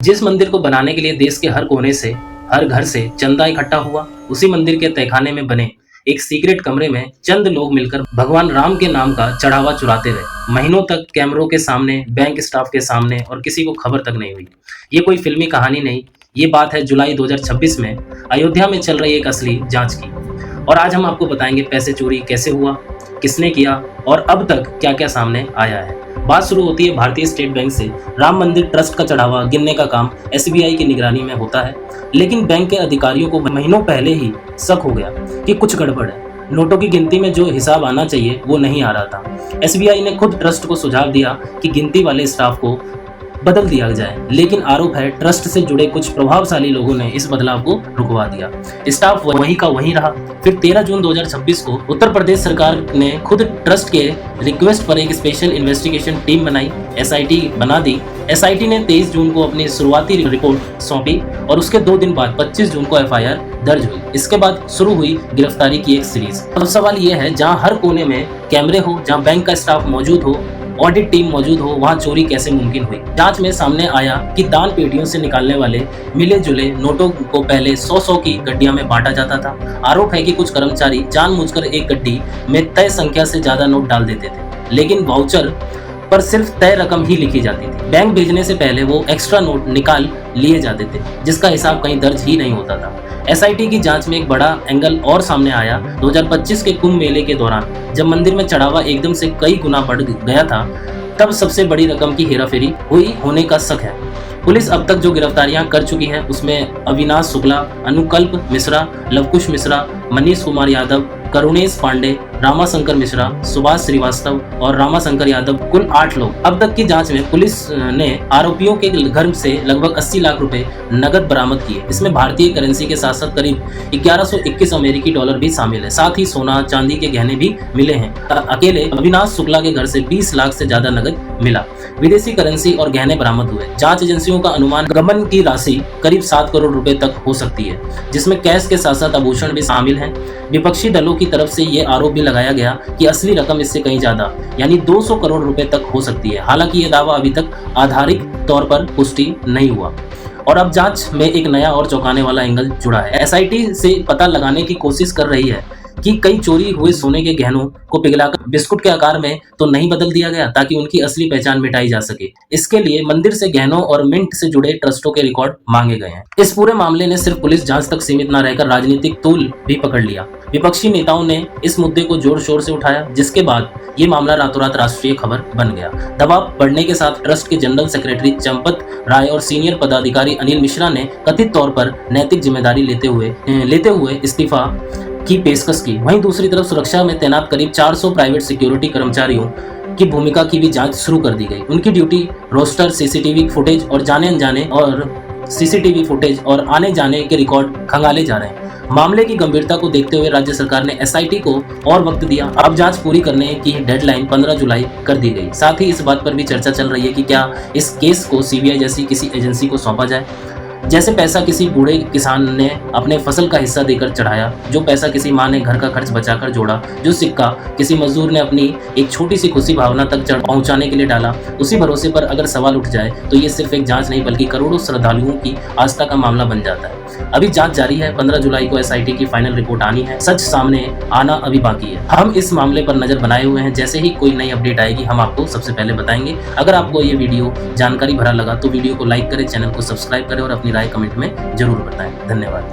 जिस मंदिर को बनाने के लिए देश के हर कोने से, हर घर से चंदा इकट्ठा हुआ, उसी मंदिर के तहखाने में बने एक सीक्रेट कमरे में चंद लोग मिलकर भगवान राम के नाम का चढ़ावा चुराते रहे। महीनों तक कैमरों के सामने, बैंक स्टाफ के सामने, और किसी को खबर तक नहीं हुई। ये कोई फिल्मी कहानी नहीं, ये बात है जुलाई 2026 में अयोध्या में चल रही एक असली जांच की। और आज हम आपको बताएंगे पैसे चोरी कैसे हुआ, किसने किया और अब तक क्या क्या सामने आया है। बात शुरू होती है भारतीय स्टेट बैंक से। राम मंदिर ट्रस्ट का चढ़ावा गिनने का काम एसबीआई की निगरानी में होता है, लेकिन बैंक के अधिकारियों को महीनों पहले ही शक हो गया कि कुछ गड़बड़ है। नोटों की गिनती में जो हिसाब आना चाहिए वो नहीं आ रहा था। एसबीआई ने खुद ट्रस्ट को सुझाव दिया कि गिनती वाले स्टाफ को बदल दिया जाए, लेकिन आरोप है ट्रस्ट से जुड़े कुछ प्रभावशाली लोगों ने इस बदलाव को रुकवा दिया। स्टाफ वहीं का वहीं रहा। फिर 13 जून 2026 को उत्तर प्रदेश सरकार ने खुद ट्रस्ट के रिक्वेस्ट पर एक स्पेशल इन्वेस्टिगेशन टीम बनाई, एसआईटी बना दी। एसआईटी ने 23 जून को अपनी शुरुआती रिपोर्ट सौंपी और उसके 2 दिन बाद 25 जून को एफआईआर दर्ज हुई। इसके बाद शुरू हुई गिरफ्तारी की एक सीरीज। अब सवाल यह है, जहां हर कोने में कैमरे हो, जहां बैंक का स्टाफ मौजूद हो, ऑडिट टीम मौजूद हो, वहां चोरी कैसे मुमकिन हुई। जांच में सामने आया कि दान पेटियों से निकालने वाले मिले जुले नोटों को पहले 100 की गड्डियों में बांटा जाता था। आरोप है कि कुछ कर्मचारी जानबूझकर एक गड्डी में तय संख्या से ज्यादा नोट डाल देते थे, लेकिन वाउचर पर सिर्फ तय रकम ही लिखी जाती थी। बैंक भेजने से पहले वो एक्स्ट्रा नोट निकाल लिए जाते थे, जिसका हिसाब कहीं दर्ज ही नहीं होता था। एसआईटी की जांच में एक बड़ा एंगल और सामने आया। 2025 के कुंभ मेले के दौरान जब मंदिर में चढ़ावा एकदम से कई गुना बढ़ गया था, तब सबसे बड़ी रकम की हेराफेरी हुई होने का शक है। पुलिस अब तक जो गिरफ्तारियां कर चुकी है उसमें अविनाश शुक्ला, अनुकल्प मिश्रा, लवकुश मिश्रा, मनीष कुमार यादव, करुणेश पांडे, रामाशंकर मिश्रा, सुभाष श्रीवास्तव और रामाशंकर यादव, कुल 8 लोग। अब तक की जांच में पुलिस ने आरोपियों के घर से लगभग 80 लाख रुपए नगद बरामद किए। इसमें भारतीय करेंसी के साथ साथ करीब 1121 अमेरिकी डॉलर भी शामिल है। साथ ही सोना चांदी के गहने भी मिले हैं। अकेले अविनाश शुक्ला के घर से 20 लाख से ज्यादा नगद मिला। विदेशी करेंसी और गहने बरामद हुए। जांच एजेंसियों का अनुमान गबन की राशि करीब 7 करोड़ रुपए तक हो सकती है, जिसमें कैश के साथ साथ आभूषण भी शामिल हैं। विपक्षी दलों की तरफ से ये आरोप भी लगाया गया कि असली रकम इससे कहीं ज्यादा यानी 200 करोड़ रुपए तक हो सकती है। हालांकि ये दावा अभी तक आधारित तौर पर पुष्टि नहीं हुआ। और अब जांच में एक नया और चौंकाने वाला एंगल जुड़ा है। एसआईटी से पता लगाने की कोशिश कर रही है कि कई चोरी हुए सोने के गहनों को पिघलाकर बिस्कुट के आकार में तो नहीं बदल दिया गया, ताकि उनकी असली पहचान मिटाई जा सके। इसके लिए मंदिर से गहनों और मिंट से जुड़े ट्रस्टों के रिकॉर्ड मांगे गए हैं। इस पूरे मामले ने सिर्फ पुलिस जांच तक सीमित न रहकर राजनीतिक तूल भी पकड़ लिया। विपक्षी नेताओं ने इस मुद्दे को जोर शोर से उठाया, जिसके बाद ये मामला रातों रात राष्ट्रीय खबर बन गया। दबाव बढ़ने के साथ ट्रस्ट के जनरल सेक्रेटरी चंपत राय और सीनियर पदाधिकारी अनिल मिश्रा ने कथित तौर पर नैतिक जिम्मेदारी लेते हुए इस्तीफा की पेशकश की। वहीं दूसरी तरफ सुरक्षा में तैनात करीब 400 प्राइवेट सिक्योरिटी कर्मचारियों की भूमिका की भी जांच शुरू कर दी गई। उनकी ड्यूटी रोस्टर, सीसीटीवी फुटेज और आने जाने के रिकॉर्ड खंगाले जा रहे हैं। मामले की गंभीरता को देखते हुए राज्य सरकार ने एसआईटी को और वक्त दिया। अब जांच पूरी करने की डेडलाइन 15 जुलाई कर दी गई। साथ ही इस बात पर भी चर्चा चल रही है कि क्या इस केस को सीबीआई जैसी किसी एजेंसी को सौंपा जाए। जैसे पैसा किसी बूढ़े किसान ने अपने फसल का हिस्सा देकर चढ़ाया, जो पैसा किसी माँ ने घर का खर्च बचाकर जोड़ा, जो सिक्का किसी मजदूर ने अपनी एक छोटी सी खुशी भावना तक पहुंचाने के लिए डाला, उसी भरोसे पर अगर सवाल उठ जाए तो ये सिर्फ एक जांच नहीं बल्कि करोड़ों श्रद्धालुओं की आस्था का मामला बन जाता है। अभी जांच जारी है। 15 जुलाई को एसआईटी की फाइनल रिपोर्ट आनी है। सच सामने आना अभी बाकी है। हम इस मामले पर नजर बनाए हुए हैं। जैसे ही कोई नई अपडेट आएगी हम आपको सबसे पहले बताएंगे। अगर आपको ये वीडियो जानकारी भरा लगा तो वीडियो को लाइक करें, चैनल को सब्सक्राइब करें और अपनी राय कमेंट में जरूर बताएं। धन्यवाद।